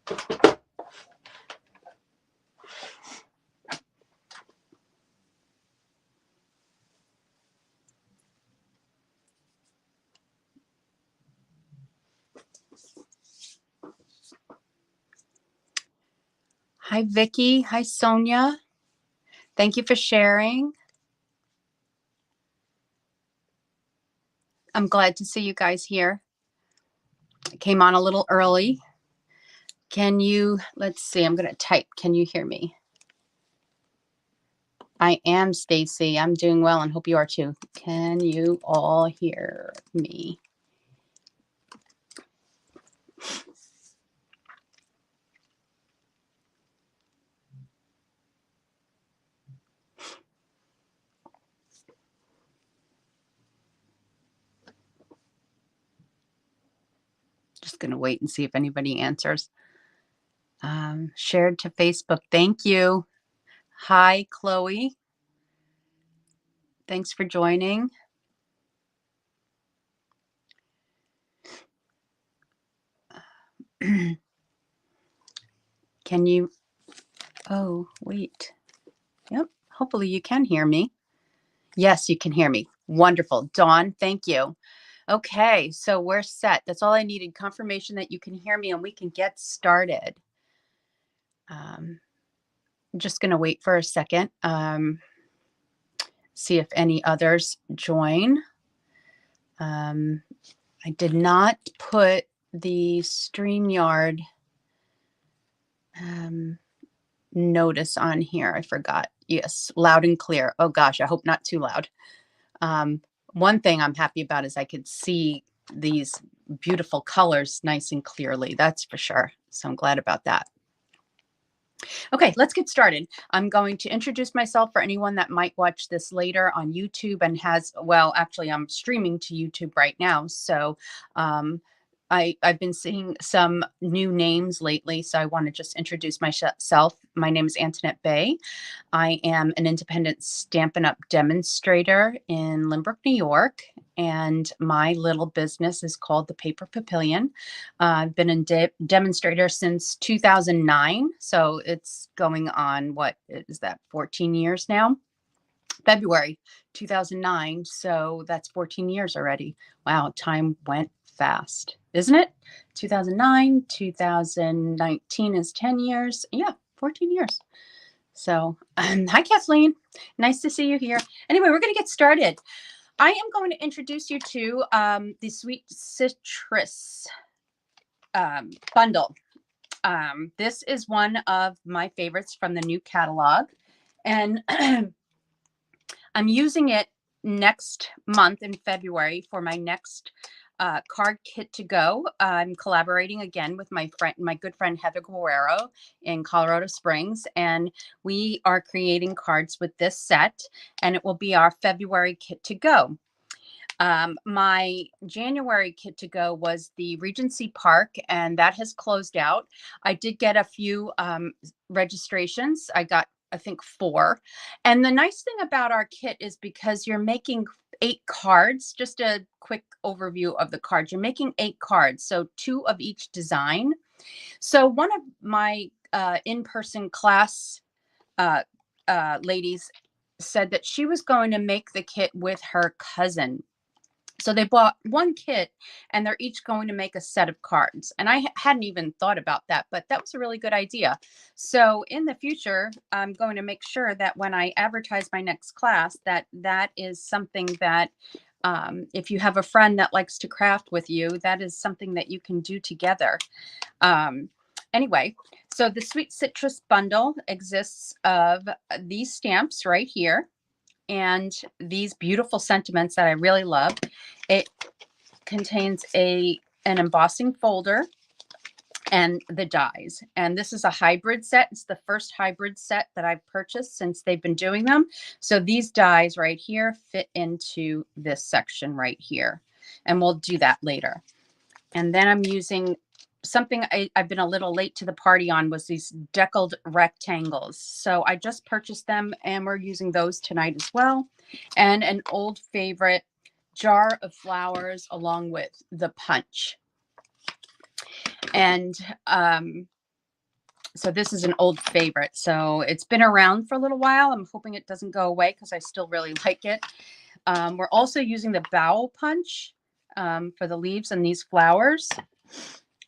Hi, Vicki. Hi, Sonia. Thank you for sharing. I'm glad to see you guys here. I came on a little early. Can you, let's see, I'm going to type. Can you hear me? I am Stacy. I'm doing well and hope you are too. Can you all hear me? Just going to wait and see if anybody answers. Shared to Facebook. Thank you. Hi, Chloe. Thanks for joining. Can you, oh, wait. Yep. Hopefully you can hear me. Yes, you can hear me. Wonderful. Dawn, thank you. Okay, so we're set. That's all I needed. Confirmation that you can hear me and we can get started. I'm just going to wait for a second. See if any others join. I did not put the StreamYard notice on here. I forgot. Yes, loud and clear. Oh gosh, I hope not too loud. One thing I'm happy about is I could see these beautiful colors nice and clearly. That's for sure. So I'm glad about that. Okay, let's get started. I'm going to introduce myself for anyone that might watch this later on YouTube and has, well, actually I'm streaming to YouTube right now. So I've been seeing some new names lately, so I want to just introduce myself. My name is Antoinette Bay. I am an independent Stampin' Up! Demonstrator in Lynbrook, New York, and my little business is called the Paper Papillion. I've been a demonstrator since 2009, so it's going on, what is that, 14 years now? February 2009, so that's 14 years already. Wow, time went fast, isn't it? 2009, 2019 is 10 years. Yeah, 14 years. So hi, Kathleen. Nice to see you here. Anyway, we're going to get started. I am going to introduce you to the Sweet Citrus bundle. This is one of my favorites from the new catalog. And I'm using it next month in February for my next card kit to go. I'm collaborating again with my good friend Heather Guerrero in Colorado Springs, and we are creating cards with this set, and it will be our February kit to go. My January kit to go was the Regency Park, and that has closed out. I did get a few registrations. I got, I think, 4. And the nice thing about our kit is because you're making 8 cards, just a quick overview of the cards. You're making 8 cards, so 2 of each design. So one of my in-person class ladies said that she was going to make the kit with her cousin. So they bought one kit and they're each going to make a set of cards. And I hadn't even thought about that, but that was a really good idea. So in the future, I'm going to make sure that when I advertise my next class, that is something that if you have a friend that likes to craft with you, that is something that you can do together. Anyway, so the Sweet Citrus bundle exists of these stamps right here and these beautiful sentiments that I really love. It contains an embossing folder and the dies. And this is a hybrid set. It's the first hybrid set that I've purchased since they've been doing them. So these dies right here fit into this section right here. And we'll do that later. And then I'm using something I've been a little late to the party on was these deckled rectangles. So I just purchased them and we're using those tonight as well. And an old favorite jar of flowers along with the punch. And So this is an old favorite. So it's been around for a little while. I'm hoping it doesn't go away because I still really like it. We're also using the bowl punch for the leaves and these flowers.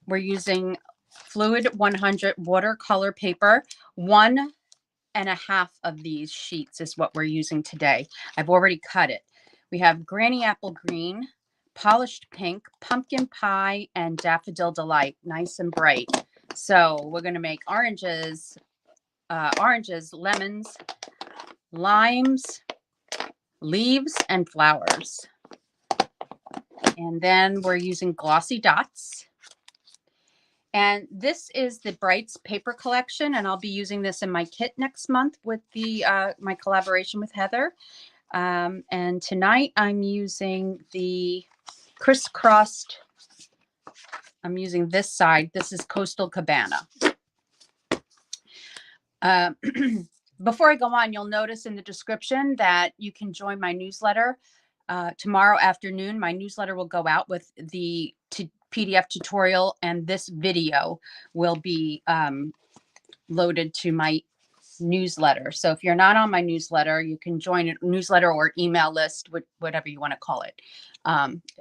We're using Fluid 100 watercolor paper. 1.5 of these sheets is what we're using today. I've already cut it. We have Granny Apple Green, Polished Pink, Pumpkin Pie, and Daffodil Delight. Nice and bright. So we're going to make oranges, lemons, limes, leaves, and flowers. And then we're using glossy dots. And this is the Brights paper collection, and I'll be using this in my kit next month with the my collaboration with Heather. And tonight I'm using the crisscrossed. I'm using this side. This is Coastal Cabana. Before I go on, you'll notice in the description that you can join my newsletter. Tomorrow afternoon, my newsletter will go out with the PDF tutorial, and this video will be loaded to my newsletter. So if you're not on my newsletter, you can join a newsletter or email list, whatever you want to call it.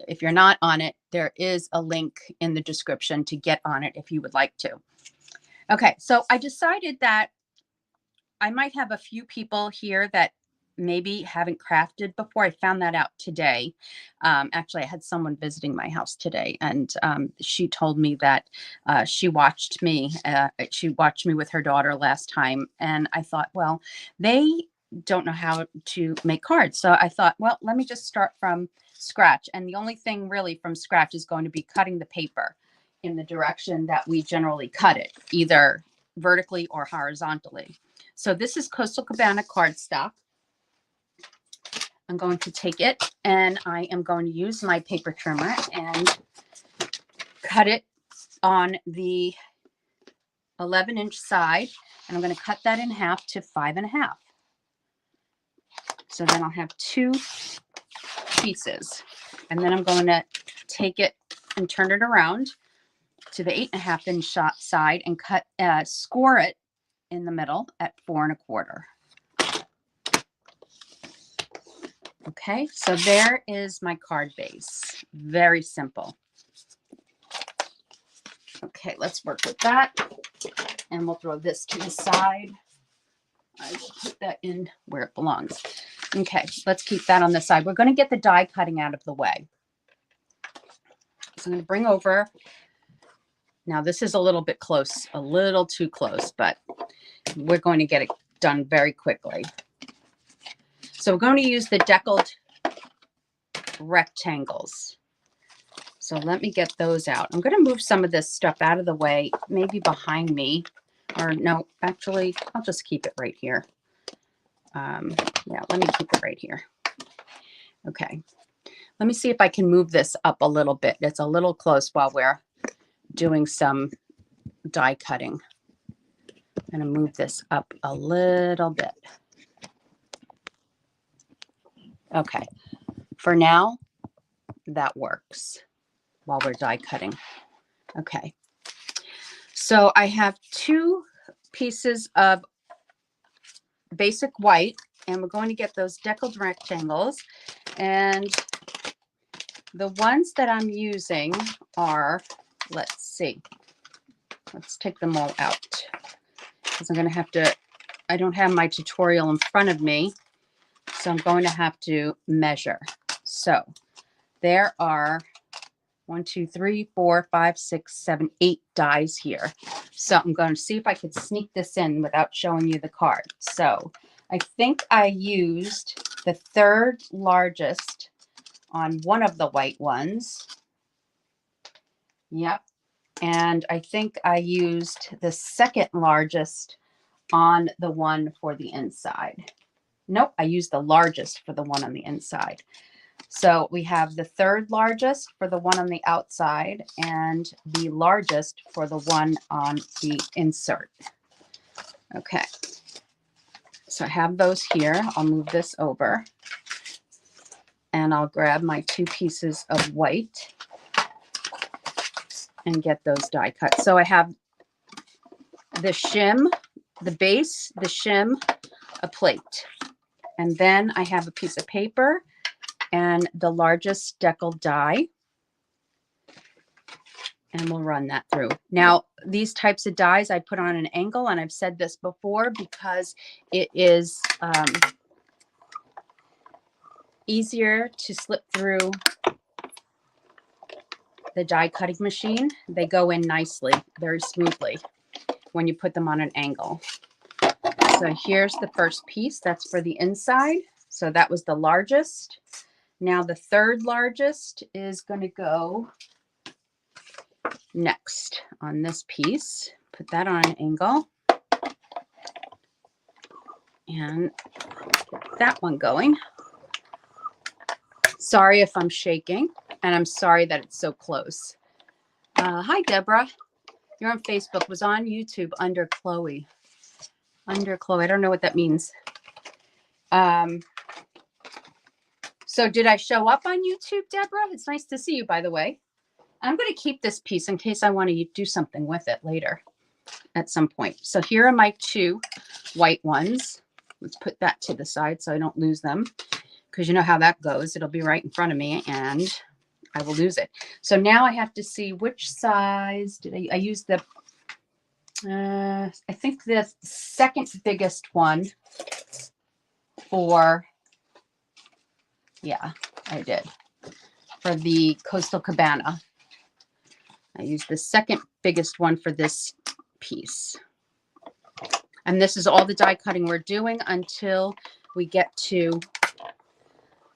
If you're not on it, there is a link in the description to get on it if you would like to. Okay, so I decided that I might have a few people here that maybe haven't crafted before. I found that out today. Actually, I had someone visiting my house today, and she told me that she watched me. She watched me with her daughter last time, and I thought, well, they don't know how to make cards. So I thought, well, let me just start from scratch. And the only thing really from scratch is going to be cutting the paper in the direction that we generally cut it, either vertically or horizontally. So this is Coastal Cabana cardstock. I'm going to take it and I am going to use my paper trimmer and cut it on the 11-inch side. And I'm going to cut that in half to 5.5. So then I'll have 2 pieces. And then I'm going to take it and turn it around to the 8.5-inch side and cut, score it in the middle at 4.25. Okay, so there is my card base. Very simple. Okay, let's work with that. And we'll throw this to the side. I will put that in where it belongs. Okay, let's keep that on the side. We're going to get the die cutting out of the way. So I'm going to bring over. Now this is a little bit close, a little too close, but we're going to get it done very quickly. So we're going to use the deckled rectangles. So let me get those out. I'm going to move some of this stuff out of the way, maybe behind me. Or no, actually, I'll just keep it right here. Yeah, let me keep it right here. Okay. Let me see if I can move this up a little bit. It's a little close while we're doing some die cutting. I'm going to move this up a little bit. Okay. For now, that works while we're die cutting. Okay. So I have 2 pieces of basic white, and we're going to get those deckled rectangles. And the ones that I'm using are, let's see, let's take them all out because I'm going to have to, I don't have my tutorial in front of me, so I'm going to have to measure. So there are 1, 2, 3, 4, 5, 6, 7, 8 dies here. So I'm going to see if I could sneak this in without showing you the card. So I think I used the 3rd largest on one of the white ones. Yep. And I think I used the 2nd largest on the one for the inside. Nope, I used the largest for the one on the inside. So we have the 3rd largest for the one on the outside and the largest for the one on the insert. Okay. So I have those here. I'll move this over and I'll grab my 2 pieces of white and get those die cut. So I have the shim, the base, the shim, a plate. And then I have a piece of paper and the largest decal die. And we'll run that through. Now, these types of dies I put on an angle, and I've said this before because it is easier to slip through the die cutting machine. They go in nicely, very smoothly when you put them on an angle. So here's the first piece. That's for the inside. So that was the largest. Now the third largest is going to go next on this piece. Put that on an angle. And get that one going. Sorry if I'm shaking, and I'm sorry that it's so close. Hi, Deborah. You're on Facebook. Was on YouTube under Chloe. Under Chloe. I don't know what that means. So did I show up on YouTube, Deborah? It's nice to see you, by the way. I'm going to keep this piece in case I want to do something with it later at some point. So here are my two white ones. Let's put that to the side so I don't lose them, because you know how that goes. It'll be right in front of me and I will lose it. So now I have to see which size did I use the, I think the second biggest one for, yeah, I did. For the Coastal Cabana. I used the second biggest one for this piece. And this is all the die cutting we're doing until we get to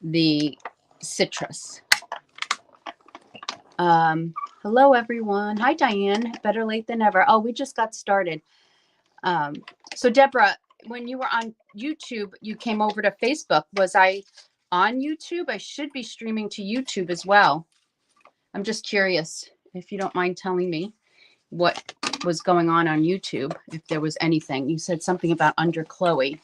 the citrus. Hello, everyone. Hi, Diane. Better late than never. Oh, we just got started. So, Deborah, when you were on YouTube, you came over to Facebook. Was I on YouTube? I should be streaming to YouTube as well. I'm just curious if you don't mind telling me what was going on YouTube, if there was anything. You said something about under Chloe.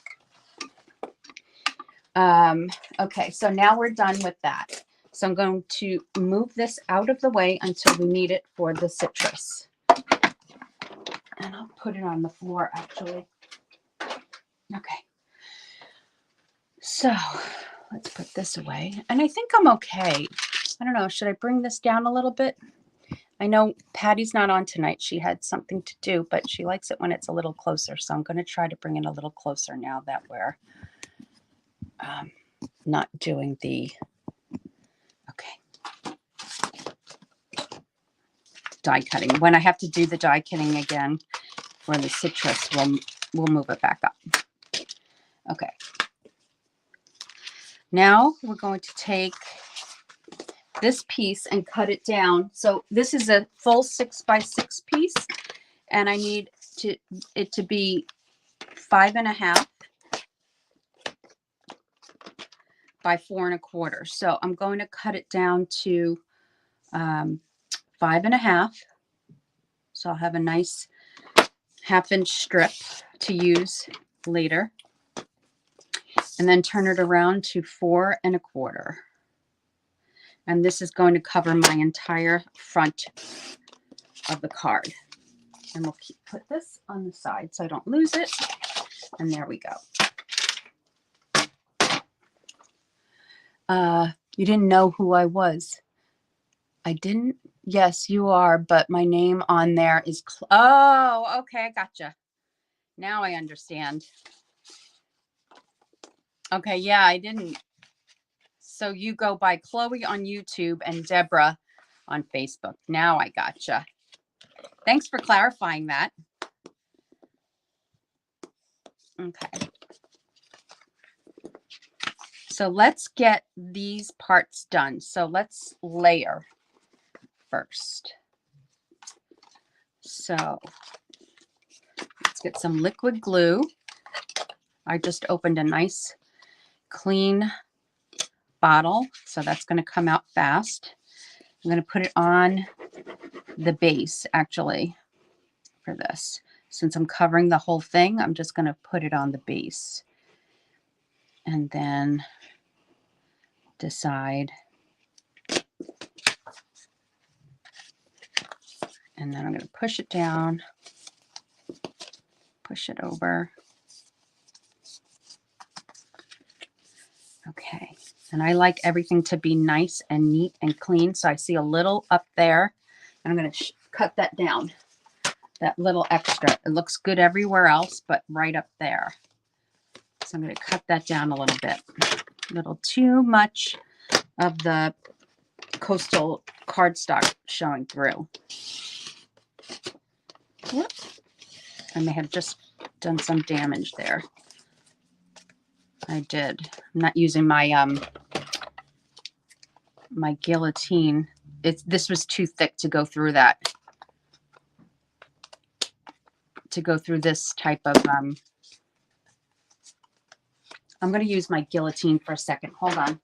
Okay, so now we're done with that. So I'm going to move this out of the way until we need it for the citrus. And I'll put it on the floor, actually. Okay. So let's put this away. And I think I'm okay. I don't know. Should I bring this down a little bit? I know Patty's not on tonight. She had something to do, but she likes it when it's a little closer. So I'm going to try to bring it a little closer now that we're not doing the, okay, die cutting. When I have to do the die cutting again for the citrus, we'll move it back up. Okay. Now we're going to take this piece and cut it down. So this is a full 6x6 piece, and I need it to be 5.5 by 4.25. So I'm going to cut it down to 5.5. So I'll have a nice 1/2 inch strip to use later, and then turn it around to 4.25. And this is going to cover my entire front of the card. And we'll put this on the side so I don't lose it. And there we go. You didn't know who I was. I didn't. Yes, you are. But my name on there is. Oh, okay. I gotcha. Now I understand. Okay. Yeah, I didn't. So you go by Chloe on YouTube and Deborah on Facebook. Now I gotcha. Thanks for clarifying that. Okay. So let's get these parts done. So let's layer first. So let's get some liquid glue. I just opened a nice clean bottle, so that's going to come out fast. I'm going to put it on the base, actually, for this. Since I'm covering the whole thing, I'm just going to put it on the base. And then decide. And then I'm going to push it down. push it over. Okay, and I like everything to be nice and neat and clean, so I see a little up there. I'm going to cut that down, that little extra. It looks good everywhere else, but right up there. So I'm going to cut that down a little bit. A little too much of the coastal cardstock showing through. Whoop. I may have just done some damage there. I did. I'm not using my my guillotine. This was too thick to go through that. To go through this type of I'm going to use my guillotine for a second. Hold on.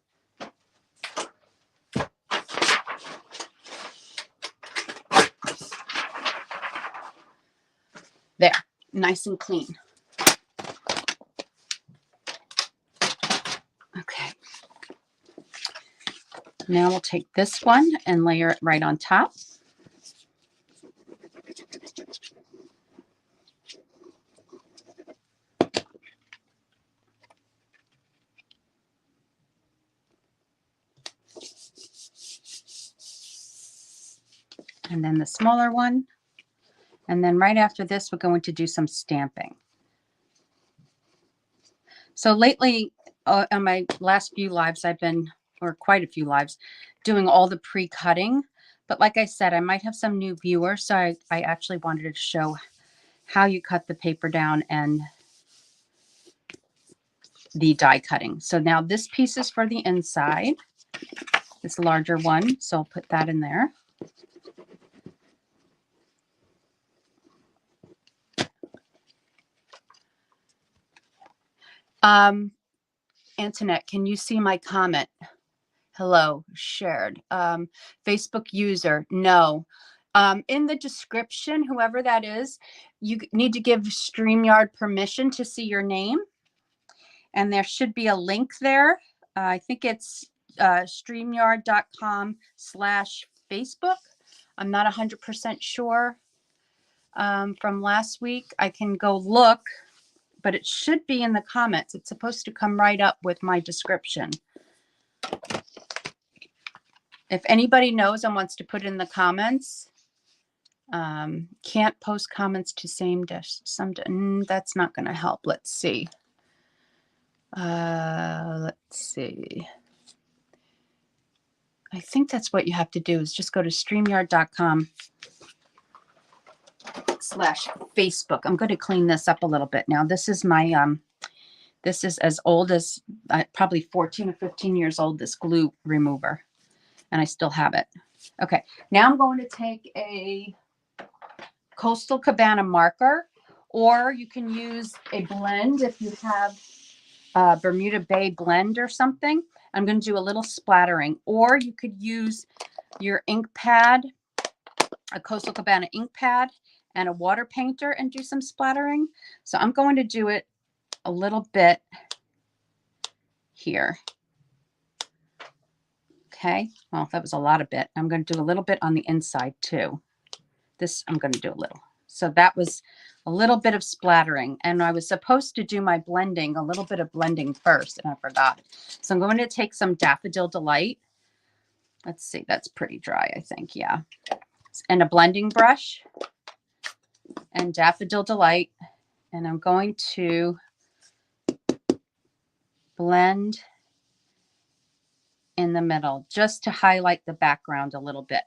There, nice and clean. Okay. Now we'll take this one and layer it right on top. And then the smaller one. And then right after this, we're going to do some stamping. So lately, on my last few lives, I've been, or quite a few lives, doing all the pre-cutting. But like I said, I might have some new viewers, so I actually wanted to show how you cut the paper down and the die cutting. So now this piece is for the inside, this larger one. So I'll put that in there. Antoinette, can you see my comment? Hello, shared. Facebook user, no. In the description, whoever that is, you need to give StreamYard permission to see your name. And there should be a link there. I think it's StreamYard.com/Facebook. I'm not 100% sure from last week. I can go look, but it should be in the comments. It's supposed to come right up with my description. If anybody knows and wants to put in the comments, can't post comments to same dish. That's not going to help. Let's see. I think that's what you have to do is just go to StreamYard.com/Facebook. I'm going to clean this up a little bit. Now this is my, this is as old as probably 14 or 15 years old, this glue remover. And I still have it. Okay, now I'm going to take a Coastal Cabana marker, or you can use a blend if you have a Bermuda Bay blend or something. I'm going to do a little splattering, or you could use your ink pad, a Coastal Cabana ink pad, and a water painter and do some splattering. So I'm going to do it a little bit here. Okay, well, that was a lot of bit. I'm going to do a little bit on the inside too. This I'm going to do a little. So that was a little bit of splattering. And I was supposed to do my blending, a little bit of blending first, and I forgot. So I'm going to take some Daffodil Delight. Let's see, that's pretty dry, I think, yeah. And a blending brush and Daffodil Delight. And I'm going to blend in the middle just to highlight the background a little bit.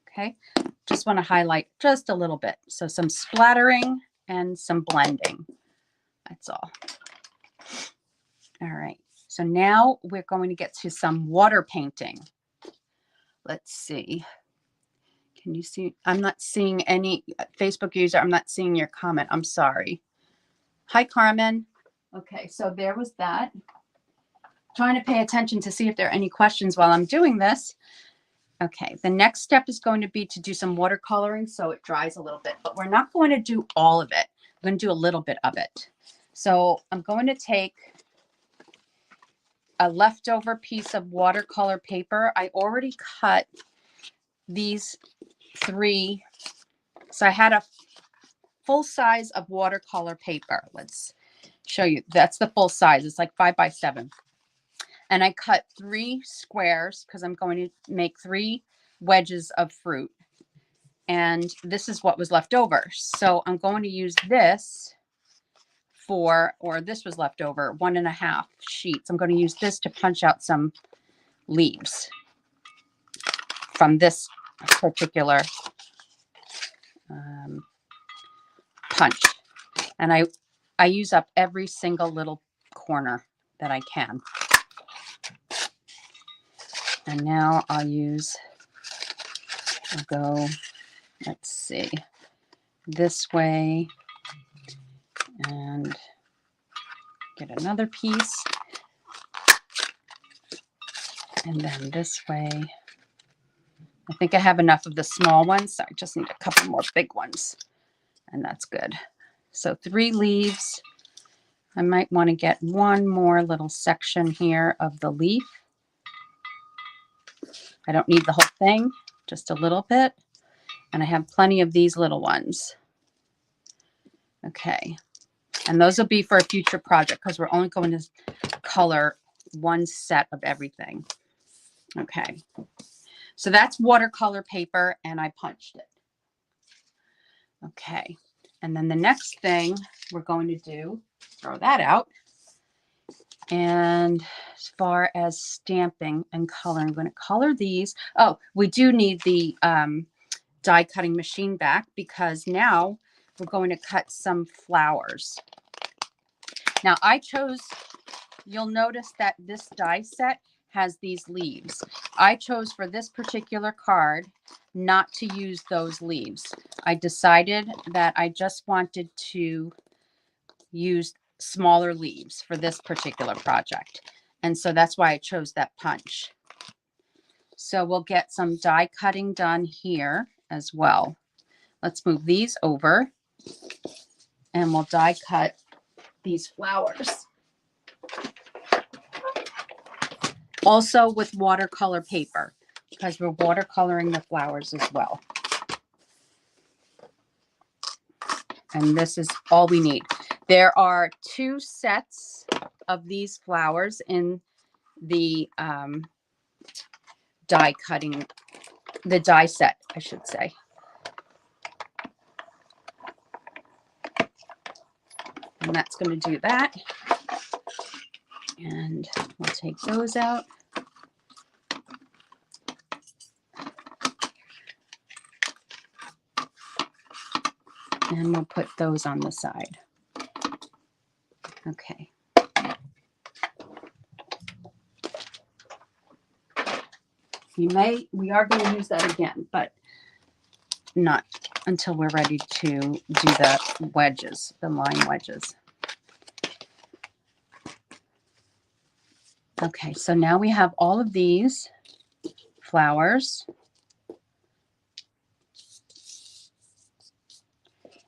Okay, just want to highlight just a little bit. So some splattering and some blending. That's all. All right, so now we're going to get to some water painting. Let's see. Can you see? I'm not seeing any Facebook user. I'm not seeing your comment. I'm sorry. Hi, Carmen. Okay, so there was that. Trying to pay attention to see if there are any questions while I'm doing this. Okay, the next step is going to be to do some watercoloring so it dries a little bit, but we're not going to do all of it. I'm going to do a little bit of it. So I'm going to take a leftover piece of watercolor paper. I already cut these 3 So I had a full size of watercolor paper. Let's show you. That's the full size. It's like 5 by 7. And I cut 3 squares because I'm going to make 3 wedges of fruit. And this is what was left over. So I'm going to use this for, or this was left over, 1.5 sheets. I'm going to use this to punch out some leaves from this particular punch. And I use up every single little corner that I can. And now I'll go, let's see, this way and get another piece. And then this way. I think I have enough of the small ones. So I just need a couple more big ones. And that's good. So 3 leaves. I might want to get one more little section here of the leaf. I don't need the whole thing, just a little bit. And I have plenty of these little ones. Okay. And those will be for a future project because we're only going to color one set of everything. Okay. So that's watercolor paper and I punched it. Okay. And then the next thing we're going to do, throw that out. And as far as stamping and coloring, I'm going to color these. Oh, we do need the die cutting machine back because now we're going to cut some flowers. Now I chose, you'll notice that this die set has these leaves. I chose for this particular card not to use those leaves. I decided that I just wanted to use smaller leaves for this particular project. And so that's why I chose that punch. So we'll get some die cutting done here as well. Let's move these over and we'll die cut these flowers. Also with watercolor paper because we're watercoloring the flowers as well. And this is all we need. There are 2 sets of these flowers in the die cutting, the die set, I should say. And that's going to do that. And we'll take those out. And we'll put those on the side. Okay. We are going to use that again, but not until we're ready to do the wedges, the line wedges. Okay, so now we have all of these flowers.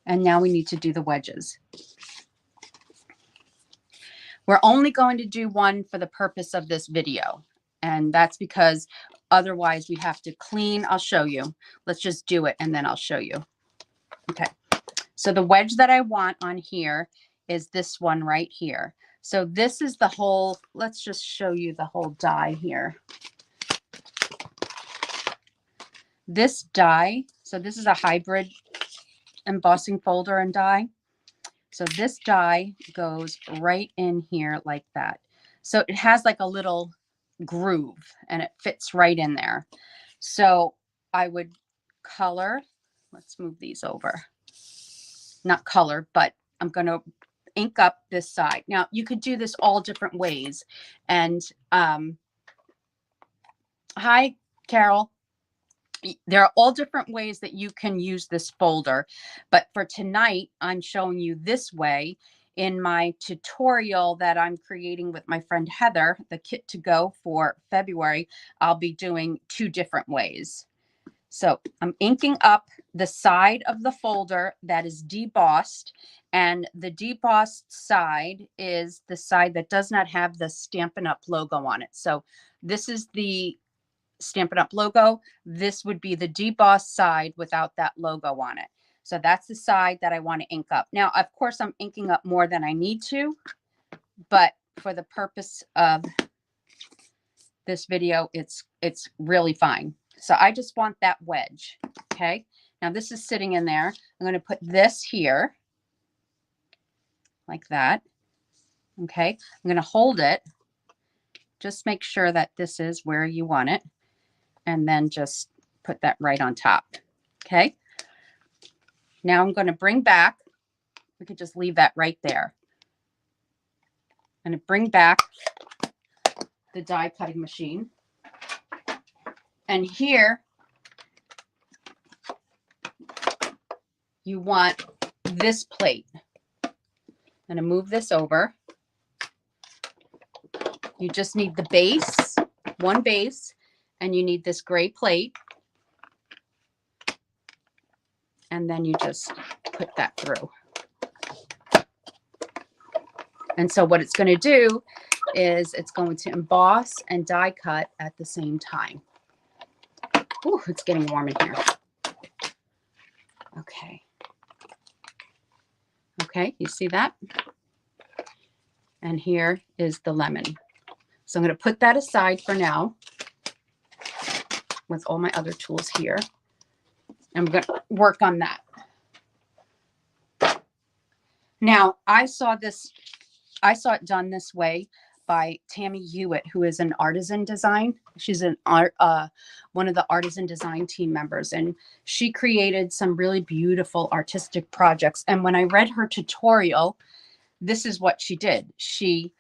And now we need to do the wedges. We're only going to do one for the purpose of this video. And that's because otherwise we have to clean. I'll show you. Let's just do it and then I'll show you. Okay. So the wedge that I want on here is this one right here. So this is the whole, let's just show you the whole die here. This die, so this is a hybrid embossing folder and die. So this die goes right in here like that. So it has like a little groove and it fits right in there. So I would color, let's move these over. Not color, but I'm going to ink up this side. Now you could do this all different ways. And hi, Carol. There are all different ways that you can use this folder, but for tonight, I'm showing you this way. In my tutorial that I'm creating with my friend Heather, the kit to go for February, I'll be doing 2 different ways. So I'm inking up the side of the folder that is debossed, and the debossed side is the side that does not have the Stampin' Up! Logo on it. So this is the Stampin' Up! Logo. This would be the debossed side without that logo on it. So that's the side that I want to ink up. Now, of course, I'm inking up more than I need to, but for the purpose of this video, it's really fine. So I just want that wedge. Okay. Now this is sitting in there. I'm going to put this here like that. Okay. I'm going to hold it. Just make sure that this is where you want it. And then just put that right on top. Okay. Now I'm going to bring back, we could just leave that right there. I'm going to bring back the die cutting machine. And here you want this plate. I'm going to move this over. You just need the base, one base, and you need this gray plate. And then you just put that through. And so what it's going to do is it's going to emboss and die cut at the same time. Ooh, it's getting warm in here. Okay. Okay, you see that? And here is the lemon. So I'm going to put that aside for now with all my other tools here. I'm going to work on that. Now, I saw it done this way by Tammy Hewitt, who is an artisan design. She's an one of the artisan design team members, and she created some really beautiful artistic projects. And when I read her tutorial, this is what she did. She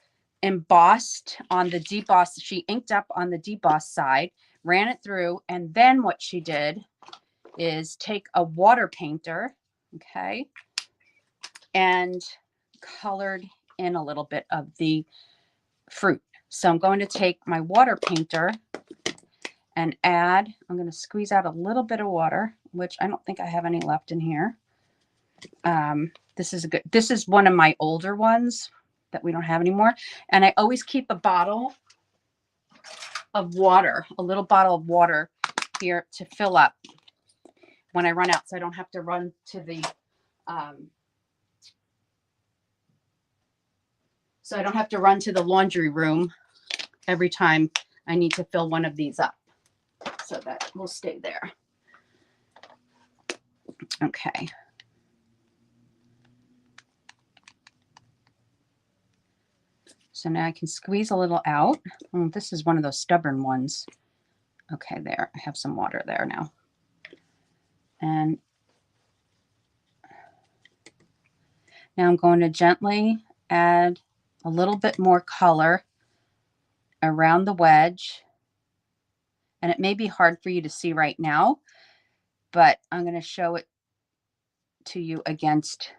embossed on the deboss. She inked up on the deboss side, ran it through, and then what she did is take a water painter, okay, and colored in a little bit of the fruit. So I'm going to take my water painter and add, I'm going to squeeze out a little bit of water, which I don't think I have any left in here. This is one of my older ones that we don't have anymore. And I always keep a bottle of water, a little bottle of water here to fill up when I run out, so I don't have to run to the, laundry room every time I need to fill one of these up. So that will stay there. Okay. So now I can squeeze a little out. Oh, this is one of those stubborn ones. Okay, there. I have some water there now. And now I'm going to gently add a little bit more color around the wedge. And it may be hard for you to see right now, but I'm going to show it to you against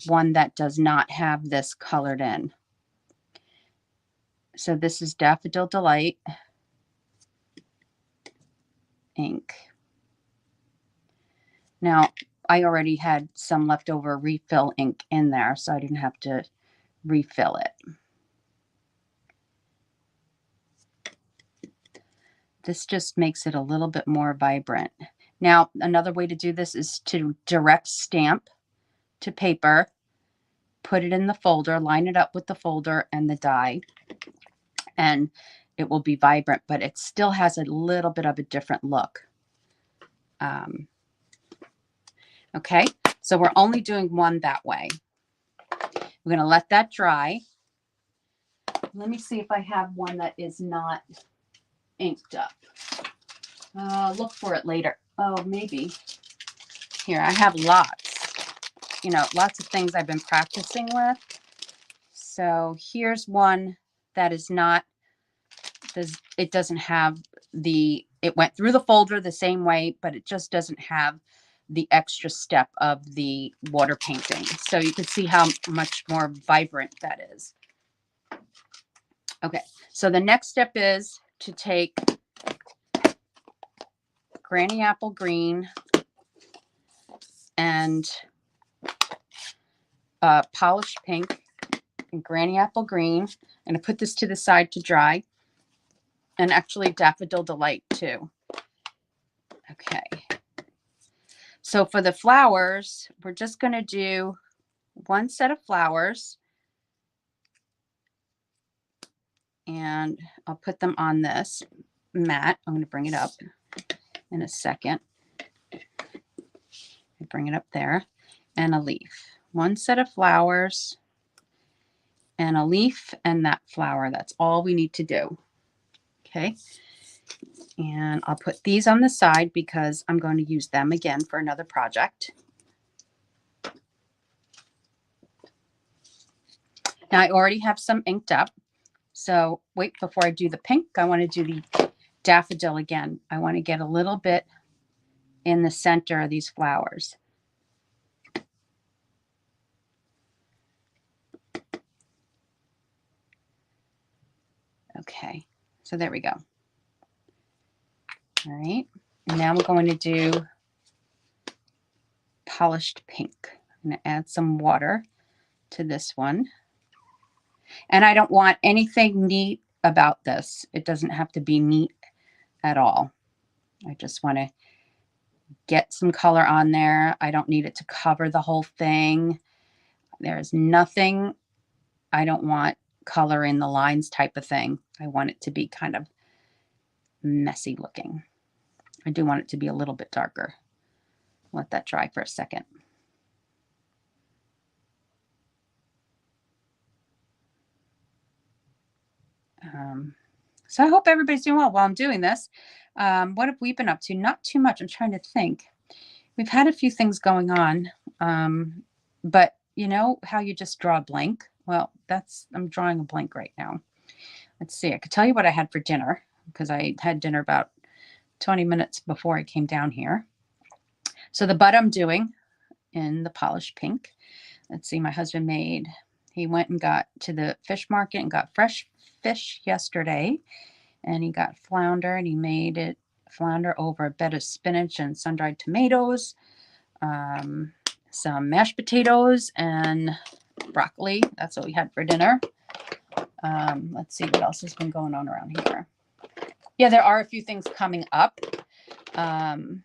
one that does not have this colored in. So this is Daffodil Delight ink. Now, I already had some leftover refill ink in there, so I didn't have to refill it. This just makes it a little bit more vibrant. Now, another way to do this is to direct stamp to paper, put it in the folder, line it up with the folder and the die, and it will be vibrant, but it still has a little bit of a different look. Okay, so we're only doing one that way. We're going to let that dry. Let me see if I have one that is not inked up. Look for it later. Oh, maybe. Here, I have lots. You know, lots of things I've been practicing with. So here's one that is not, it doesn't have the, it went through the folder the same way, but it just doesn't have the extra step of the water painting. So you can see how much more vibrant that is. Okay, so the next step is to take Granny Apple Green and polished pink and Granny Apple Green. I'm going to put this to the side to dry. And actually Daffodil Delight too. Okay. So for the flowers, we're just going to do one set of flowers. And I'll put them on this mat. I'm going to bring it up in a second. Bring it up there. And a leaf. One set of flowers and a leaf and that flower. That's all we need to do. Okay. And I'll put these on the side because I'm going to use them again for another project. Now I already have some inked up. So wait, before I do the pink, I want to do the daffodil again. I want to get a little bit in the center of these flowers. Okay, so there we go. All right, and now we're going to do polished pink. I'm going to add some water to this one. And I don't want anything neat about this. It doesn't have to be neat at all. I just want to get some color on there. I don't need it to cover the whole thing. There's nothing. I don't want color in the lines type of thing. I want it to be kind of messy looking. I do want it to be a little bit darker. Let that dry for a second. So I hope everybody's doing well while I'm doing this. What have we been up to? Not too much. I'm trying to think. We've had a few things going on, but you know how you just draw a blank? Well, I'm drawing a blank right now. Let's see. I could tell you what I had for dinner because I had dinner about 20 minutes before I came down here. So the bud I'm doing in the polished pink. Let's see. My husband he went and got to the fish market and got fresh fish yesterday, and he got flounder, and he made it flounder over a bed of spinach and sun-dried tomatoes, some mashed potatoes and broccoli. That's what we had for dinner. Let's see what else has been going on around here. Yeah, there are a few things coming up, and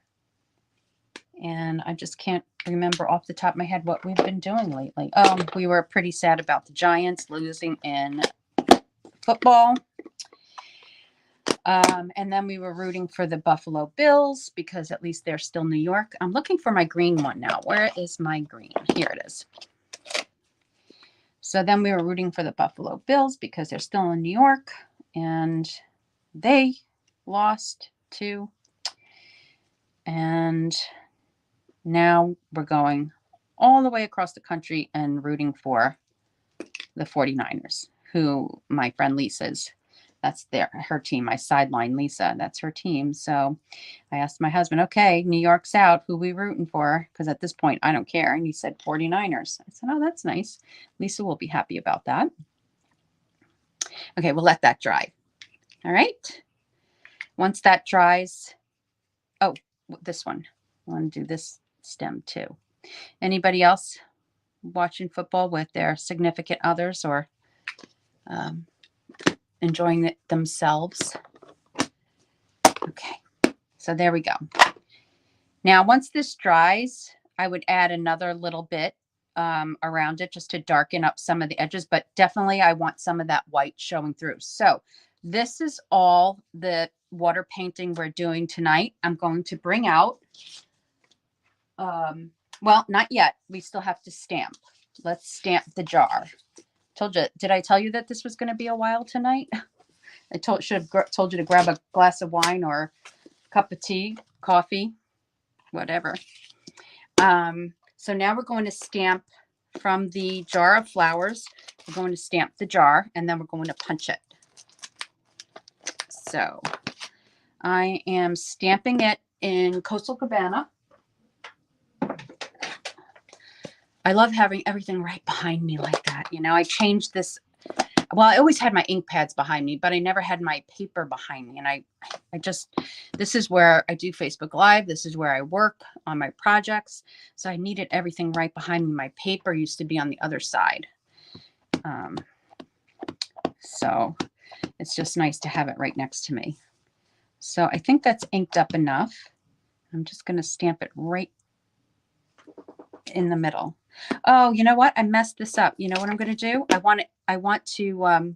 I just can't remember off the top of my head what we've been doing lately. We were pretty sad about the Giants losing in football. And then we were rooting for the Buffalo Bills because at least they're still New York. I'm looking for my green one now. Where is my green? Here it is. So then we were rooting for the Buffalo Bills because they're still in New York, and they lost too. And now we're going all the way across the country and rooting for the 49ers, who my friend Lisa's. That's her team. My sideline Lisa, that's her team. So I asked my husband, okay, New York's out. Who we rooting for? Because at this point, I don't care. And he said 49ers. I said, oh, that's nice. Lisa will be happy about that. Okay, we'll let that dry. All right. Once that dries, oh, this one. I want to do this stem too. Anybody else watching football with their significant others or enjoying it themselves? Okay, so there we go. Now, once this dries, I would add another little bit around it just to darken up some of the edges, but definitely I want some of that white showing through. So this is all the water painting we're doing tonight. I'm going to bring out, well, not yet. We still have to stamp. Let's stamp the jar. Told you, did I tell you that this was going to be a while tonight? I should have told you to grab a glass of wine or a cup of tea, coffee, whatever. So now we're going to stamp from the jar of flowers. We're going to stamp the jar, and then we're going to punch it. So I am stamping it in Coastal Cabana. I love having everything right behind me like that. You know, I changed this. Well, I always had my ink pads behind me, but I never had my paper behind me. And I just, this is where I do Facebook Live. This is where I work on my projects. So I needed everything right behind me. My paper used to be on the other side. So it's just nice to have it right next to me. So I think that's inked up enough. I'm just going to stamp it right in the middle. Oh, you know what? I messed this up. You know what I'm going to do? I want to,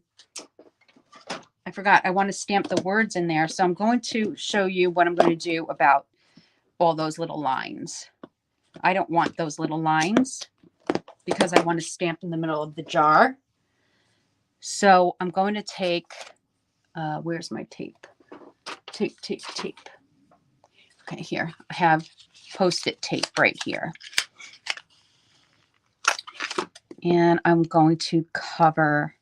I forgot. I want to stamp the words in there. So I'm going to show you what I'm going to do about all those little lines. I don't want those little lines because I want to stamp in the middle of the jar. So I'm going to take, where's my tape? Tape. Okay, here. I have Post-it tape right here. And I'm going to cover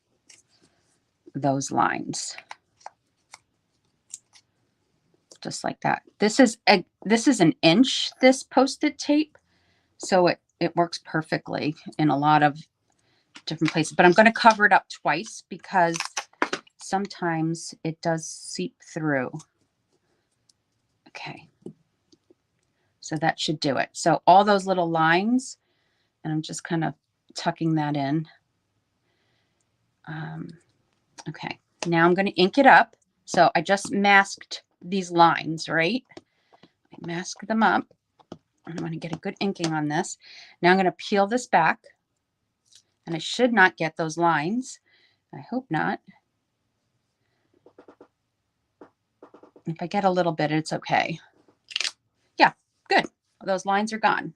those lines. Just like that. This is an inch, this Post-it tape. So it works perfectly in a lot of different places. But I'm going to cover it up twice because sometimes it does seep through. Okay. So that should do it. So all those little lines, and I'm just kind of tucking that in. Okay. Now I'm going to ink it up. So I just masked these lines, right? I mask them up. And I'm going to get a good inking on this. Now I'm going to peel this back. And I should not get those lines. I hope not. If I get a little bit, it's okay. Yeah, good. Those lines are gone.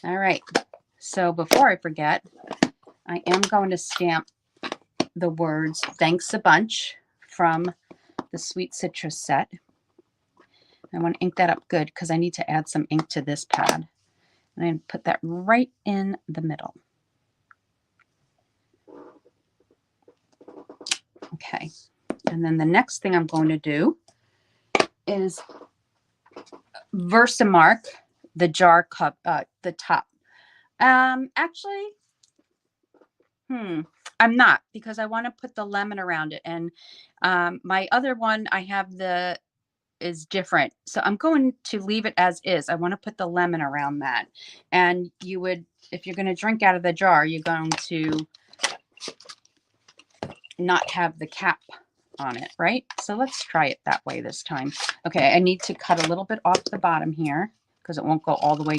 All right. So before I forget, I am going to stamp the words "Thanks a Bunch" from the Sweet Citrus set. I want to ink that up good because I need to add some ink to this pad. And I'm going to put that right in the middle. Okay. And then the next thing I'm going to do is Versamark the jar cup, the top. Actually, I'm not, because I want to put the lemon around it. And my other one I have is different. So I'm going to leave it as is. I want to put the lemon around that. And you would, if you're going to drink out of the jar, you're going to not have the cap on it, right? So let's try it that way this time. Okay, I need to cut a little bit off the bottom here because it won't go all the way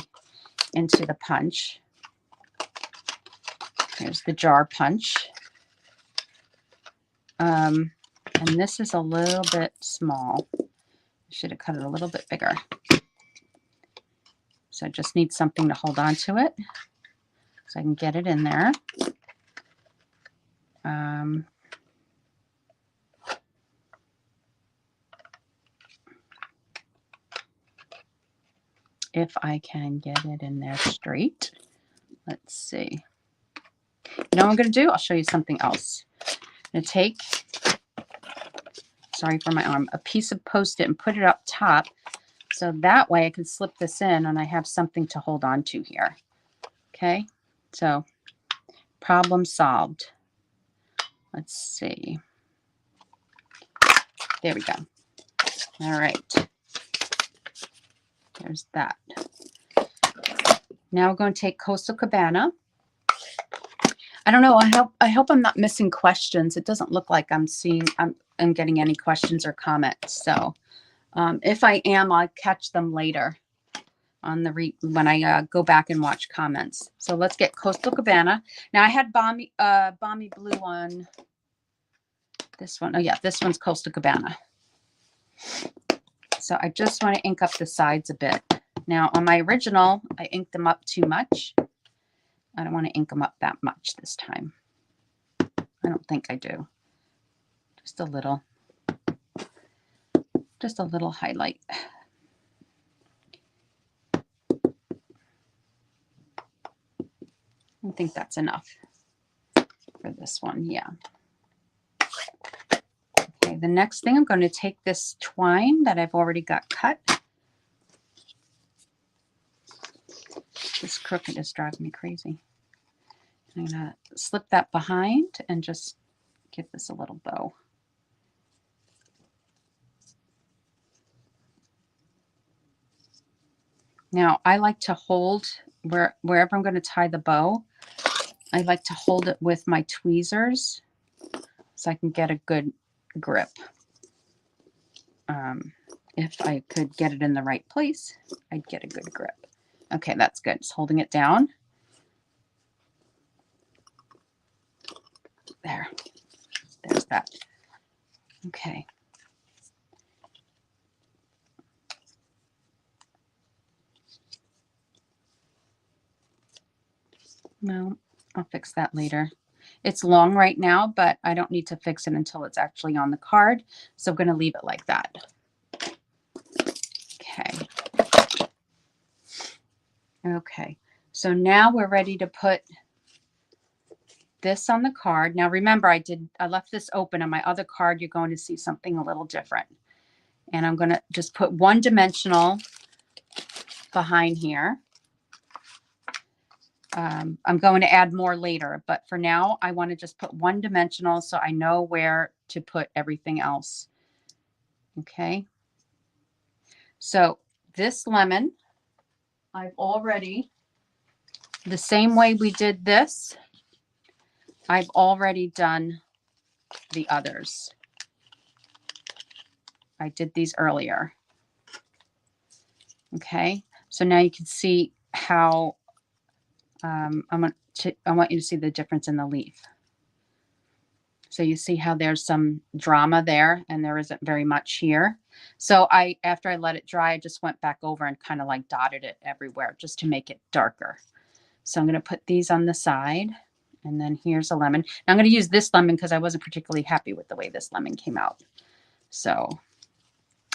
into the punch. Here's the jar punch. And this is a little bit small. I should have cut it a little bit bigger. So I just need something to hold on to it so I can get it in there. If I can get it in there straight. Let's see. You know what I'm going to do? I'll show you something else. I'm going to take, sorry for my arm, a piece of Post-it and put it up top. So that way I can slip this in and I have something to hold on to here. Okay. So problem solved. Let's see. There we go. All right. There's that. Now we're going to take Coastal Cabana. I don't know. I hope I'm not missing questions. It doesn't look like I'm getting any questions or comments. So if I am, I'll catch them later on when I go back and watch comments. So let's get Coastal Cabana. Now I had Balmy Blue on this one. Oh yeah, this one's Coastal Cabana. So I just want to ink up the sides a bit. Now on my original, I inked them up too much. I don't want to ink them up that much this time. I don't think I do. Just a little highlight. I think that's enough for this one. Yeah. Okay, the next thing, I'm going to take this twine that I've already got cut. This crooked is driving me crazy. I'm going to slip that behind and just give this a little bow. Now, I like to hold wherever I'm going to tie the bow, I like to hold it with my tweezers so I can get a good grip. If I could get it in the right place, I'd get a good grip. Okay, that's good. Just holding it down. There. There's that. Okay. No, I'll fix that later. It's long right now, but I don't need to fix it until it's actually on the card. So I'm going to leave it like that. Okay. Okay. So now we're ready to put this on the card. Now remember, I left this open. On my other card, you're going to see something a little different. And I'm going to just put one dimensional behind here. I'm going to add more later, but for now, I want to just put one dimensional so I know where to put everything else. Okay. So this lemon, I've already, the same way we did this, I've already done the others. I did these earlier. Okay. So now you can see how I want you to see the difference in the leaf. So you see how there's some drama there and there isn't very much here. So after I let it dry, I just went back over and kind of like dotted it everywhere just to make it darker. So I'm going to put these on the side, and then here's a lemon. Now I'm going to use this lemon because I wasn't particularly happy with the way this lemon came out. So,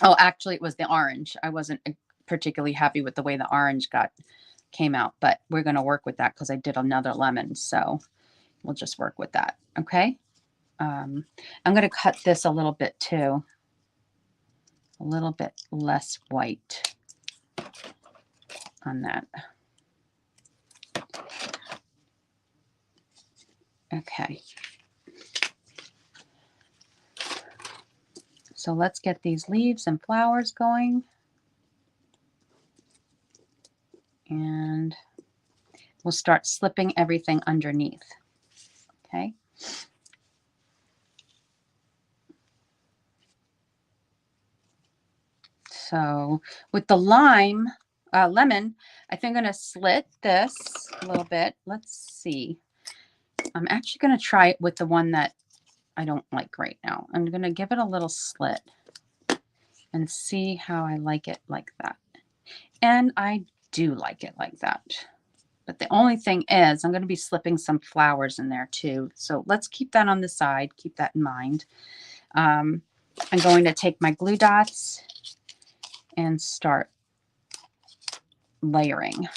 oh, actually it was the orange. I wasn't particularly happy with the way the orange came out, but we're going to work with that because I did another lemon. So we'll just work with that. Okay. I'm going to cut this a little bit too, a little bit less white on that. Okay. So let's get these leaves and flowers going. And we'll start slipping everything underneath. Okay. So with the lemon, I think I'm going to slit this a little bit. Let's see. I'm actually going to try it with the one that I don't like right now. I'm going to give it a little slit and see how I like it like that. And I do like it like that. But the only thing is I'm going to be slipping some flowers in there too. So let's keep that on the side. Keep that in mind. I'm going to take my glue dots and start layering.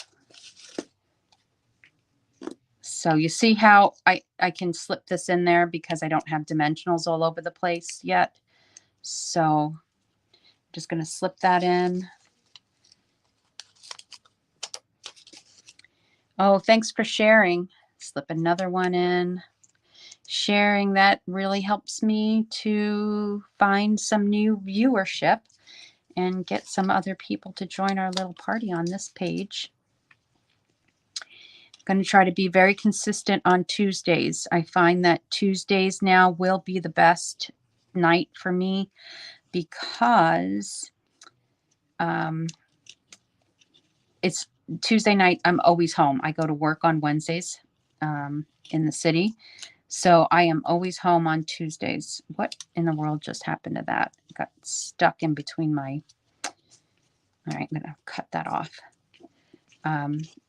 So you see how I can slip this in there because I don't have dimensionals all over the place yet. So I'm just going to slip that in. Oh, thanks for sharing. Slip another one in. Sharing that really helps me to find some new viewership and get some other people to join our little party on this page. I'm going to try to be very consistent on Tuesdays. I find that Tuesdays now will be the best night for me because it's Tuesday night. I'm always home. I go to work on Wednesdays in the city. So I am always home on Tuesdays. What in the world just happened to that? Got stuck in between my... All right, I'm going to cut that off.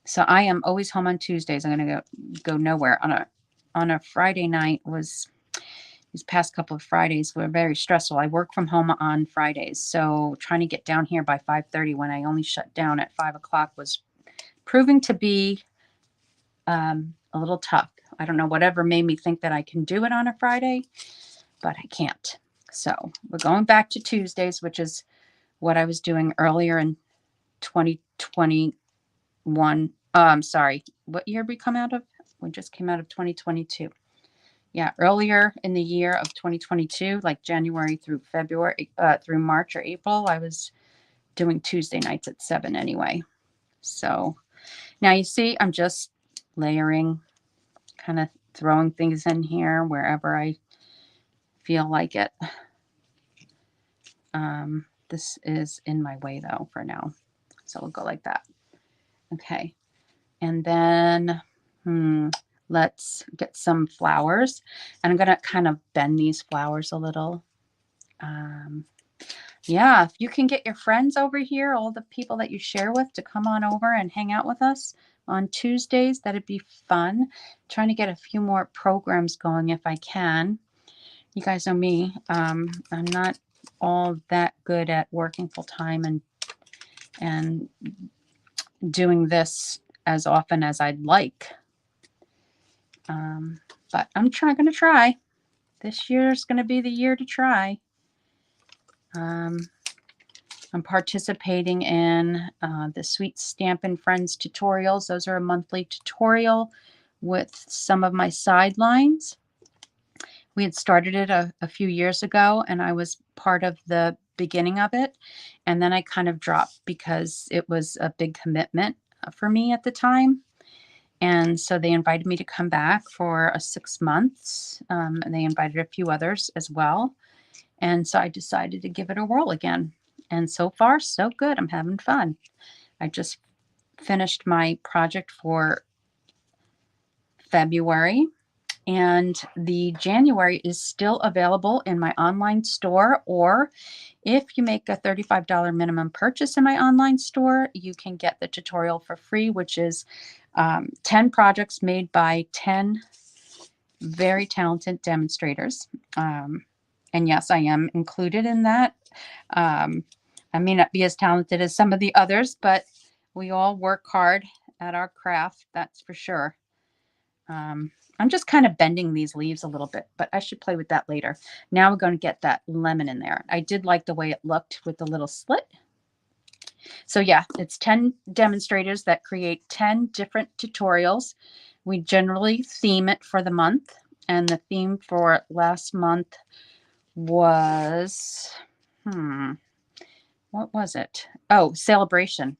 So I am always home on Tuesdays. I'm going to go nowhere. On a Friday night these past couple of Fridays were very stressful. I work from home on Fridays. So trying to get down here by 5:30 when I only shut down at 5 o'clock was proving to be a little tough. I don't know, whatever made me think that I can do it on a Friday, but I can't. So we're going back to Tuesdays, which is what I was doing earlier in 2021. I'm sorry, what year did we come out of? We just came out of 2022. Yeah, earlier in the year of 2022, like January through February, through March or April, I was doing Tuesday nights at 7 anyway. So now you see, I'm just layering, kind of throwing things in here wherever I feel like it. This is in my way though for now. So we'll go like that. Okay. And then let's get some flowers. And I'm going to kind of bend these flowers a little. Yeah, if you can get your friends over here, all the people that you share with, to come on over and hang out with us on Tuesdays, that'd be fun. Trying to get a few more programs going if I can. You guys know me. I'm not all that good at working full time and doing this as often as I'd like. But I'm going to try. This year's going to be the year to try. I'm participating in the Sweet Stampin' Friends tutorials. Those are a monthly tutorial with some of my sidelines. We had started it a few years ago, and I was part of the beginning of it. And then I kind of dropped because it was a big commitment for me at the time. And so they invited me to come back for 6 months. And they invited a few others as well. And so I decided to give it a whirl again. And so far, so good. I'm having fun. I just finished my project for February, and the January is still available in my online store, or if you make a $35 minimum purchase in my online store, you can get the tutorial for free, which is 10 projects made by 10 very talented demonstrators. And yes, I am included in that. I may not be as talented as some of the others, but we all work hard at our craft, that's for sure. I'm just kind of bending these leaves a little bit, but I should play with that later. Now we're going to get that lemon in there. I did like the way it looked with the little slit. So yeah, it's 10 demonstrators that create 10 different tutorials. We generally theme it for the month, and the theme for last month was, what was it? Oh, celebration.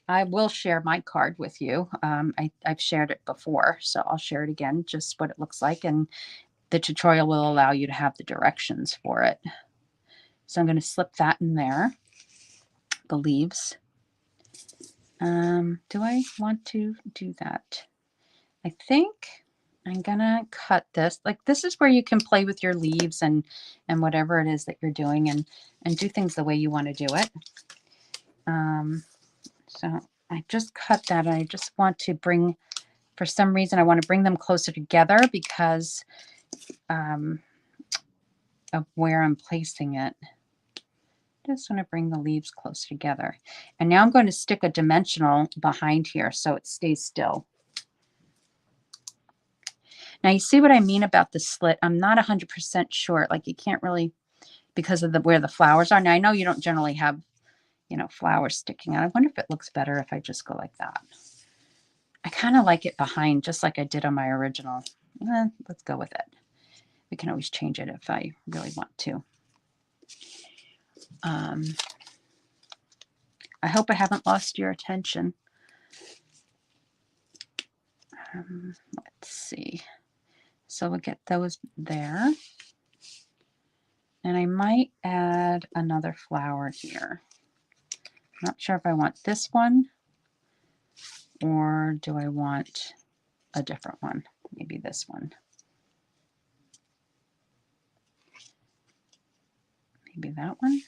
I will share my card with you. I've shared it before, so I'll share it again, just what it looks like. And the tutorial will allow you to have the directions for it. So I'm going to slip that in there, the leaves. Do I want to do that? I think I'm going to cut this. Like, this is where you can play with your leaves and whatever it is that you're doing, and do things the way you want to do it. So I just cut that. I just want to bring, for some reason, I want to bring them closer together because of where I'm placing it. Just want to bring the leaves close together. And now I'm going to stick a dimensional behind here so it stays still. Now you see what I mean about the slit? I'm not 100% sure. Like, you can't really, because of where the flowers are. Now I know you don't generally have, flowers sticking out. I wonder if it looks better if I just go like that. I kind of like it behind, just like I did on my original. Let's go with it. We can always change it if I really want to. I hope I haven't lost your attention. Let's see. So we'll get those there. And I might add another flower here. I'm not sure if I want this one or do I want a different one? Maybe this one. Maybe that one.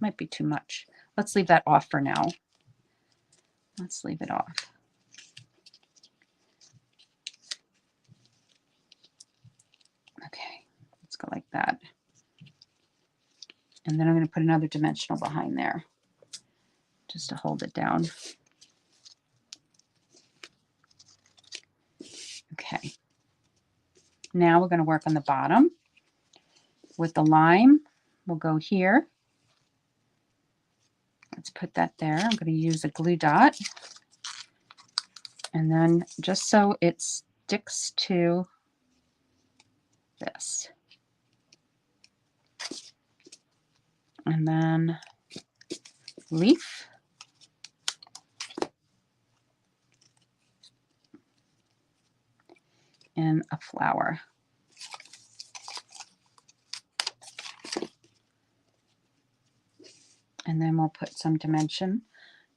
Might be too much. Let's leave that off for now. Let's leave it off. Okay, let's go like that. And then I'm going to put another dimensional behind there just to hold it down. Okay. Now we're going to work on the bottom with the lime. We'll go here. Let's put that there. I'm going to use a glue dot. And then just so it sticks to this. And then leaf. And a flower. And then we'll put some dimension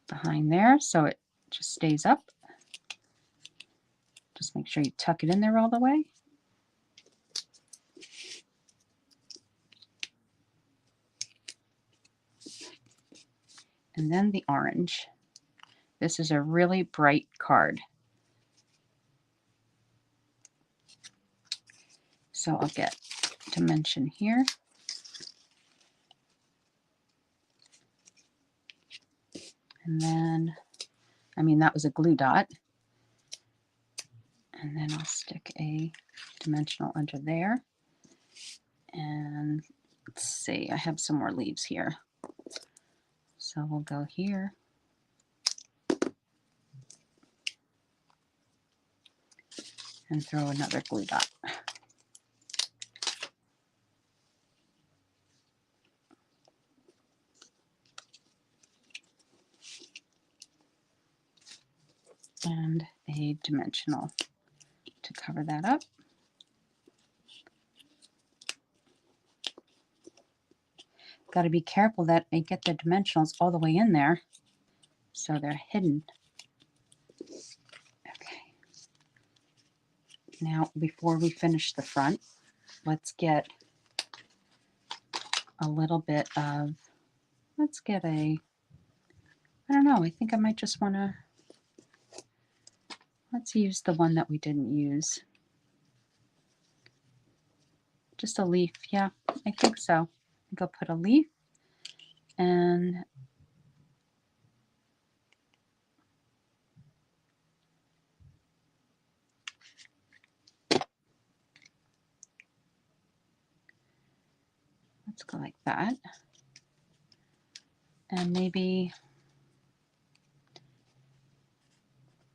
behind there so it just stays up. Just make sure you tuck it in there all the way. And then the orange. This is a really bright card. So I'll get dimension here. And then, I mean, that was a glue dot. And then I'll stick a dimensional under there. And let's see, I have some more leaves here. So we'll go here. And throw another glue dot. And a dimensional to cover that up. Got to be careful that I get the dimensionals all the way in there so they're hidden. Okay. Now, before we finish the front, let's get a little bit of, let's get a, I don't know, I think I might just want to, let's use the one that we didn't use. Just a leaf, yeah, I think so. I think I'll put a leaf and let's go like that. And maybe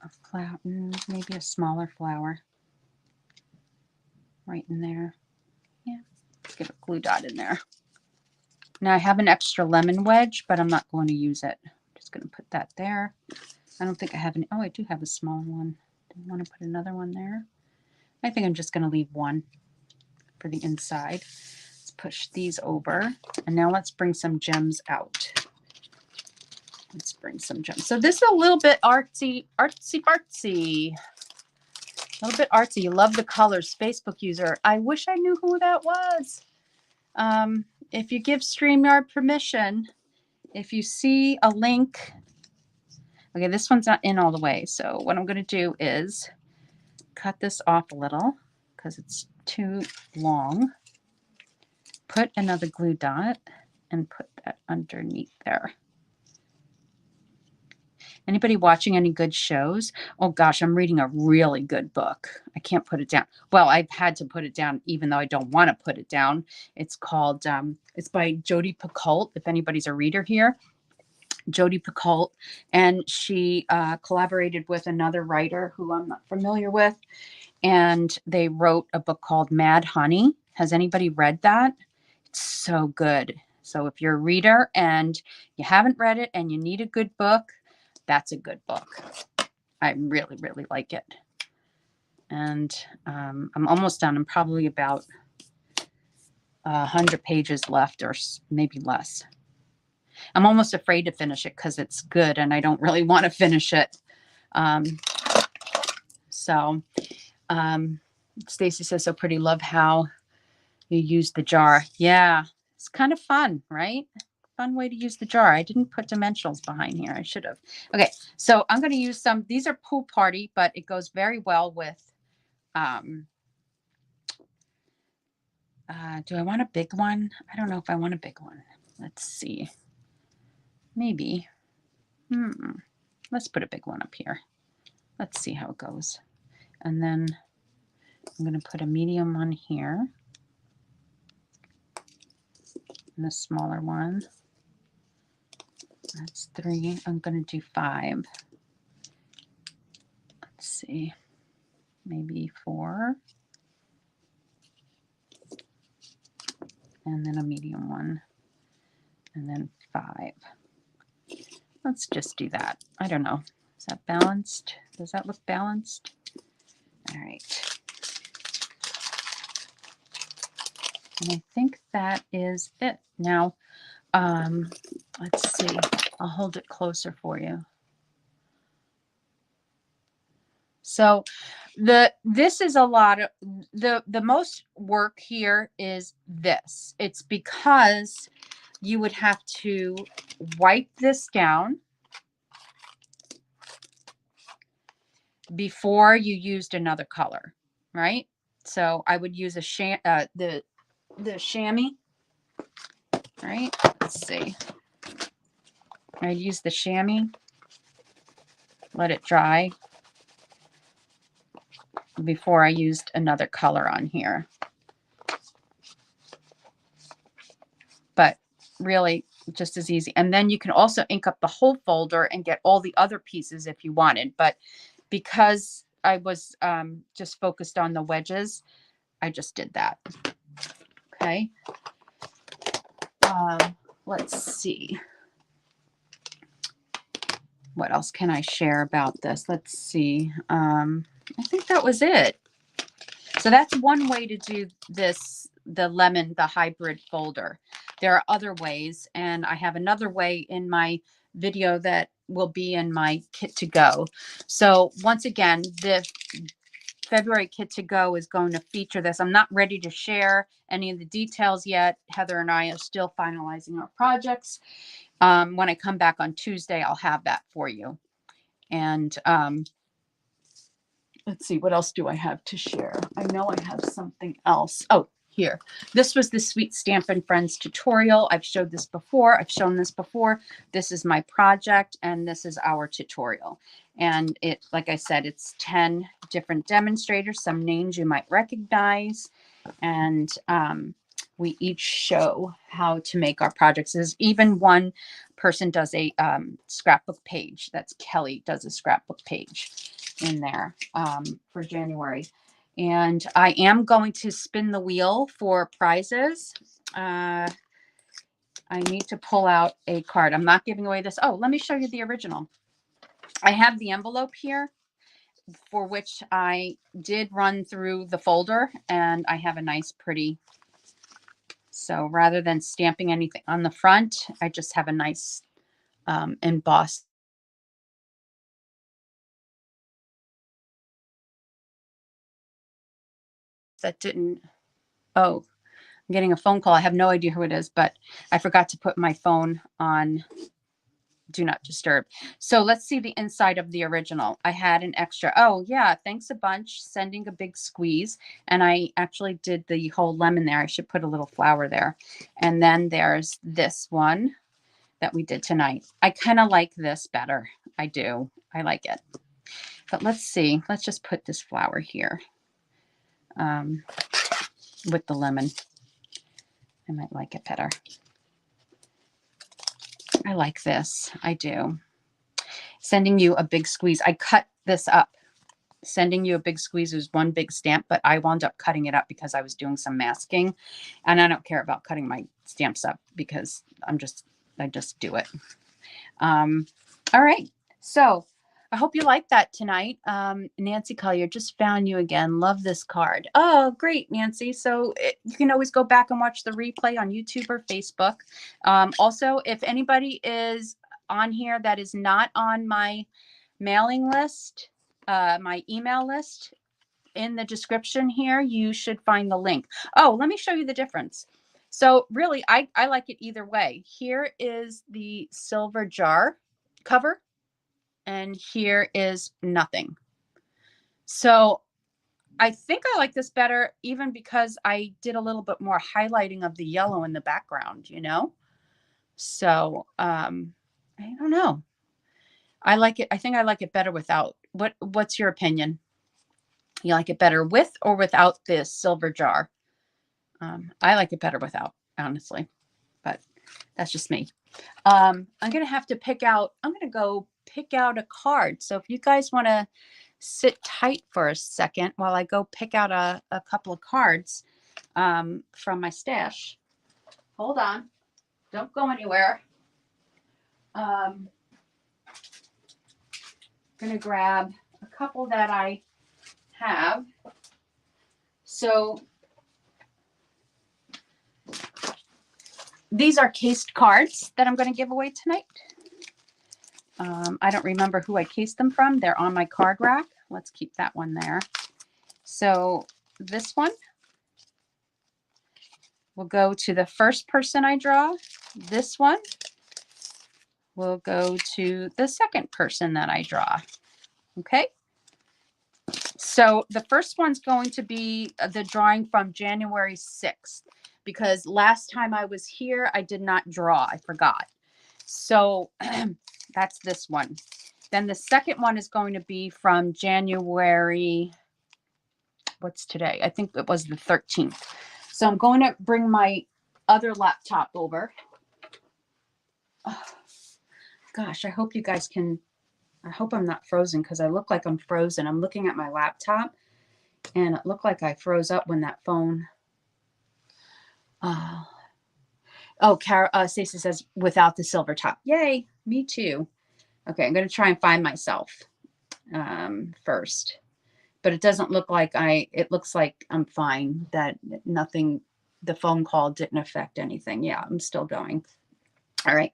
a flower, maybe a smaller flower right in there. Yeah, get a glue dot in there. Now I have an extra lemon wedge, but I'm not going to use it. I'm just going to put that there. I don't think I have any. Oh, I do have a small one. Do I want to put another one there? I think I'm just going to leave one for the inside. Let's push these over. And now let's bring some gems out. Let's bring some gems. So this is a little bit artsy, artsy fartsy. A little bit artsy. You love the colors. Facebook user. I wish I knew who that was. If you give StreamYard permission, if you see a link, okay, this one's not in all the way. So what I'm going to do is cut this off a little because it's too long. Put another glue dot and put that underneath there. Anybody watching any good shows? Oh gosh, I'm reading a really good book. I can't put it down. Well, I've had to put it down even though I don't want to put it down. It's called, it's by Jodi Picoult, if anybody's a reader here. Jodi Picoult, and she collaborated with another writer who I'm not familiar with, and they wrote a book called Mad Honey. Has anybody read that? It's so good. So if you're a reader and you haven't read it and you need a good book, that's a good book. I really, really like it. And I'm almost done. I'm probably about 100 pages left or maybe less. I'm almost afraid to finish it because it's good and I don't really want to finish it. Stacy says, so pretty. Love how you use the jar. Yeah, it's kind of fun, right? Fun way to use the jar. I didn't put dimensionals behind here. I should have. Okay, so I'm going to use some. These are Pool Party, but it goes very well with. Do I want a big one? I don't know if I want a big one. Let's see. Maybe. Let's put a big one up here. Let's see how it goes. And then I'm going to put a medium one here. And a smaller one. That's 3. I'm going to do 5. Let's see. Maybe 4. And then a medium one. And then 5. Let's just do that. I don't know. Is that balanced? Does that look balanced? All right. And I think that is it. Now, Let's see. I'll hold it closer for you. So this is a lot of the most work here is this. It's because you would have to wipe this down before you used another color, right? So I would use a the chamois, right? Let's see. I'd use the chamois, let it dry before I used another color on here. But really just as easy. And then you can also ink up the whole folder and get all the other pieces if you wanted. But because I was just focused on the wedges, I just did that. Okay. Let's see. What else can I share about this? Let's see. I think that was it. So that's one way to do this, the lemon, the hybrid folder. There are other ways, and I have another way in my video that will be in my kit to go. So once again, the February kit to go is going to feature this. I'm not ready to share any of the details yet. Heather and I are still finalizing our projects. When I come back on Tuesday, I'll have that for you. And let's see, what else do I have to share? I know I have something else. Oh, here. This was the Sweet Stampin' Friends tutorial. I've showed this before. I've shown this before. This is my project, and this is our tutorial. And it, like I said, it's 10 different demonstrators, some names you might recognize. And we each show how to make our projects. There's even one person does a scrapbook page. That's Kelly does a scrapbook page in there for January. And I am going to spin the wheel for prizes. I need to pull out a card. I'm not giving away this. Oh, let me show you the original. I have the envelope here for which I did run through the folder, and I have a nice pretty. So rather than stamping anything on the front, I just have a nice embossed. That didn't, oh, I'm getting a phone call. I have no idea who it is, but I forgot to put my phone on do not disturb. So let's see the inside of the original. I had an extra. Oh yeah, thanks a bunch. Sending a big squeeze. And I actually did the whole lemon there. I should put a little flower there. And then there's this one that we did tonight. I kind of like this better. I do. I like it. But let's see. Let's just put this flower here with the lemon. I might like it better. I like this. I do. Sending you a big squeeze. I cut this up. Sending you a big squeeze is one big stamp, but I wound up cutting it up because I was doing some masking, and I don't care about cutting my stamps up because I just do it. All right. So I hope you liked that tonight. Nancy Collier, just found you again. Love this card. Oh, great, Nancy. So you can always go back and watch the replay on YouTube or Facebook. Also, if anybody is on here that is not on my mailing list, my email list, in the description here, you should find the link. Oh, let me show you the difference. So really, I like it either way. Here is the silver jar cover, and here is nothing. So I think I like this better, even because I did a little bit more highlighting of the yellow in the background, you know? So I don't know. I like it. I think I like it better without. What's your opinion? You like it better with or without this silver jar? I like it better without, honestly, but that's just me. I'm going to have to pick out, I'm going to go pick out a card. So if you guys want to sit tight for a second while I go pick out a couple of cards from my stash. Hold on. Don't go anywhere. Going to grab a couple that I have. So these are cased cards that I'm going to give away tonight. I don't remember who I cased them from. They're on my card rack. Let's keep that one there. So this one will go to the first person I draw. This one will go to the second person that I draw. Okay. So the first one's going to be the drawing from January 6th, because last time I was here, I did not draw. I forgot. So that's this one. Then the second one is going to be from January, what's today? I think it was the 13th. So I'm going to bring my other laptop over. Oh, gosh, I hope you guys can, I hope I'm not frozen, because I look like I'm frozen. I'm looking at my laptop and it looked like I froze up when that phone. Oh, Stacey says without the silver top. Yay, me too. Okay, I'm going to try and find myself first. But it doesn't look like it looks like I'm fine, that nothing, the phone call didn't affect anything. Yeah, I'm still going. All right.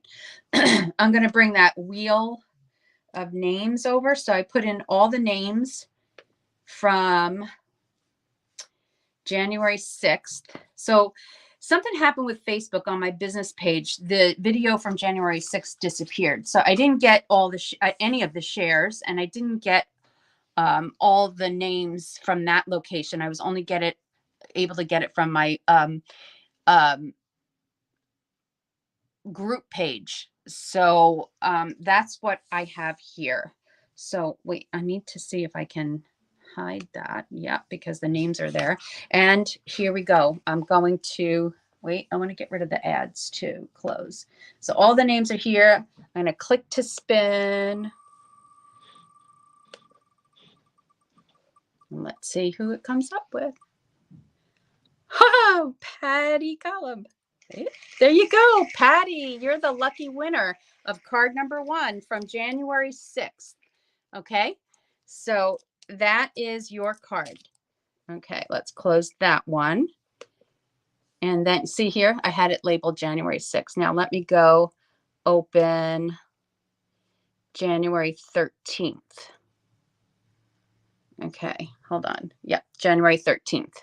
I'm going to bring that wheel of names over. So I put in all the names from January 6th. So something happened with Facebook on my business page. The video from January 6th disappeared. So I didn't get all the any of the shares, and I didn't get all the names from that location. I was only able to get it from my group page. So that's what I have here. So wait, I need to see if I can hide that. Yeah, because the names are there. And here we go. I'm going to wait. I want to get rid of the ads to close. So all the names are here. I'm going to click to spin. And let's see who it comes up with. Oh, Patty Golub. There you go, Patty. You're the lucky winner of card number 1 from January 6th. Okay, so that is your card. Okay, let's close that one. And then see here, I had it labeled January 6th. Now let me go open January 13th. Okay, hold on. Yep, January 13th.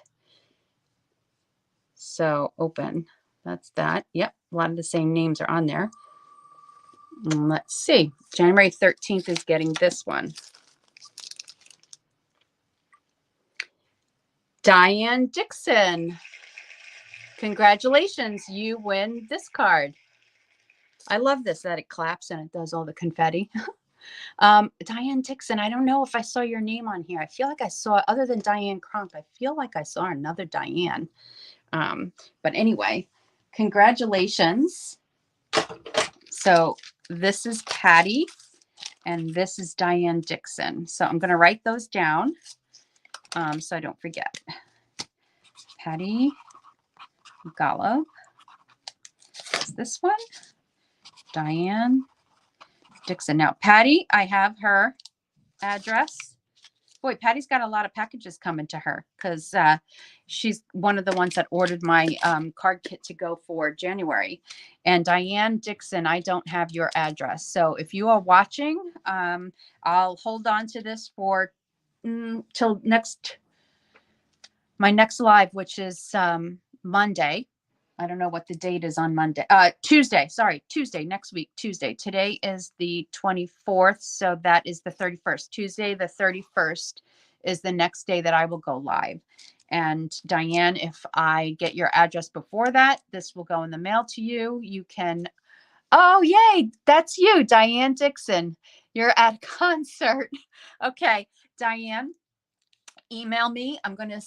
So open. That's that. Yep, a lot of the same names are on there. And let's see. January 13th is getting this one. Diane Dixon. Congratulations, you win this card. I love this, that it claps and it does all the confetti. Diane Dixon, I don't know if I saw your name on here. I feel like I saw, other than Diane Cronk, I feel like I saw another Diane. But anyway, congratulations. So this is Patty and this is Diane Dixon. So I'm going to write those down so I don't forget. Patty Golub. Is this one? Diane Dixon. Now, Patty, I have her address. Boy, Patty's got a lot of packages coming to her because she's one of the ones that ordered my card kit to go for January. And Diane Dixon, I don't have your address. So if you are watching, I'll hold on to this for till my next live, which is Monday. I don't know what the date is on Monday. Tuesday, next week, Tuesday. Today is the 24th, so that is the 31st. Tuesday, the 31st is the next day that I will go live. And Diane, if I get your address before that, this will go in the mail to you. You can, oh, yay, that's you, Diane Dixon. You're at a concert. Okay, Diane, email me. I'm going to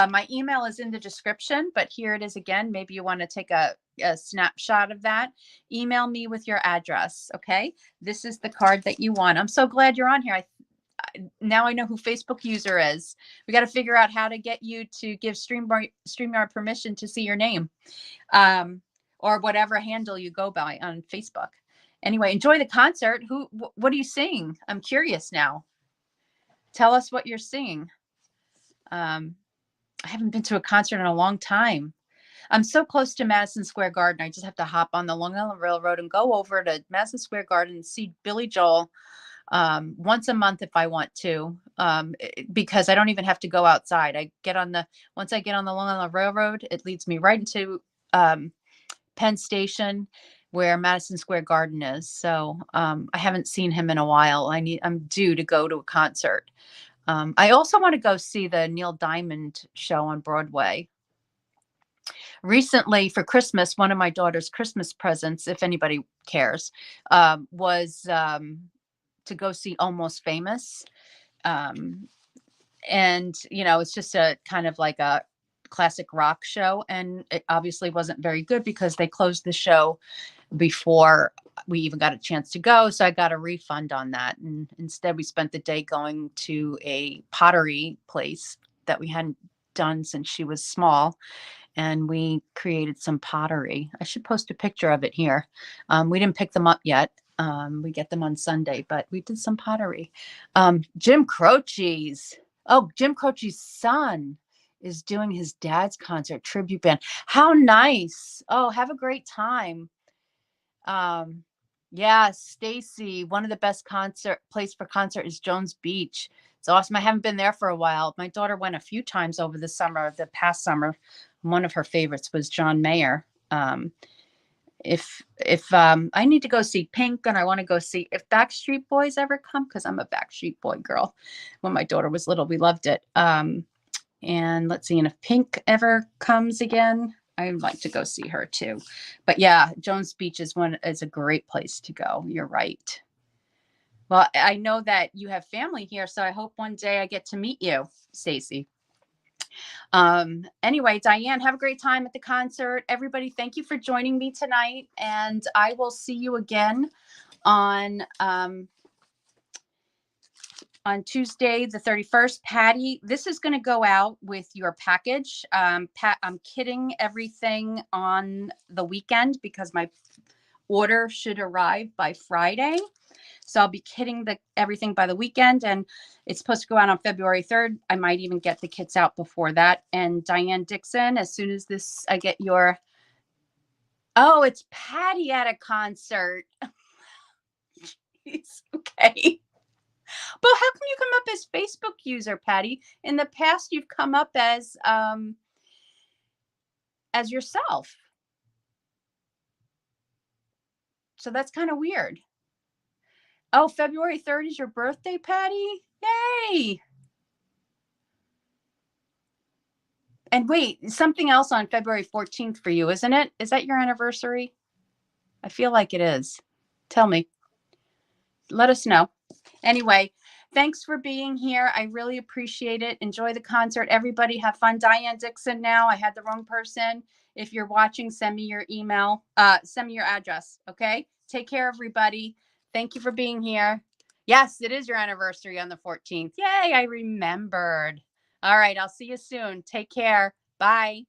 my email is in the description, but here it is again. Maybe you want to take a snapshot of that. Email me with your address. Okay. This is the card that you want. I'm so glad you're on here. Now I know who Facebook user is. We got to figure out how to get you to give StreamYard permission to see your name, or whatever handle you go by on Facebook. Anyway, enjoy the concert. What are you singing? I'm curious now. Tell us what you're singing. I haven't been to a concert in a long time. I'm so close to Madison Square Garden. I just have to hop on the Long Island Railroad and go over to Madison Square Garden and see Billy Joel once a month if I want to, because I don't even have to go outside. Once I get on the Long Island Railroad, it leads me right into Penn Station where Madison Square Garden is. So I haven't seen him in a while. I'm due to go to a concert. I also want to go see the Neil Diamond show on Broadway. Recently for Christmas, one of my daughter's Christmas presents, if anybody cares, was to go see Almost Famous. And, it's just a kind of like a classic rock show. And it obviously wasn't very good because they closed the show before we even got a chance to go. So I got a refund on that. And instead we spent the day going to a pottery place that we hadn't done since she was small. And we created some pottery. I should post a picture of it here. We didn't pick them up yet. We get them on Sunday, but we did some pottery. Jim Croce's son is doing his dad's concert tribute band. How nice. Oh, have a great time. Yeah, Stacy, one of the best place for concert is Jones Beach. It's awesome. I haven't been there for a while. My daughter went a few times over the past summer. One of her favorites was John Mayer. If I need to go see Pink, and I want to go see if Backstreet Boys ever come, because I'm a Backstreet Boy girl. When my daughter was little, we loved it. And let's see, and if Pink ever comes again, I'd like to go see her too. But yeah, Jones Beach is a great place to go. You're right. Well, I know that you have family here, so I hope one day I get to meet you, Stacy. Anyway, Diane, have a great time at the concert. Everybody, thank you for joining me tonight. And I will see you again on Tuesday, the 31st. Patty, this is going to go out with your package. Pat, I'm kitting everything on the weekend because my order should arrive by Friday. So I'll be kitting everything by the weekend, and it's supposed to go out on February 3rd. I might even get the kits out before that. And Diane Dixon, as soon as I get it's Patty at a concert. Okay. But how come you come up as Facebook user, Patty? In the past, you've come up as yourself. So that's kind of weird. Oh, February 3rd is your birthday, Patty? Yay! And wait, something else on February 14th for you, isn't it? Is that your anniversary? I feel like it is. Tell me. Let us know. Anyway, thanks for being here. I really appreciate it. Enjoy the concert. Everybody have fun. Diane Dixon now. I had the wrong person. If you're watching, send me your email. Send me your address. Okay? Take care, everybody. Thank you for being here. Yes, it is your anniversary on the 14th. Yay, I remembered. All right, I'll see you soon. Take care. Bye.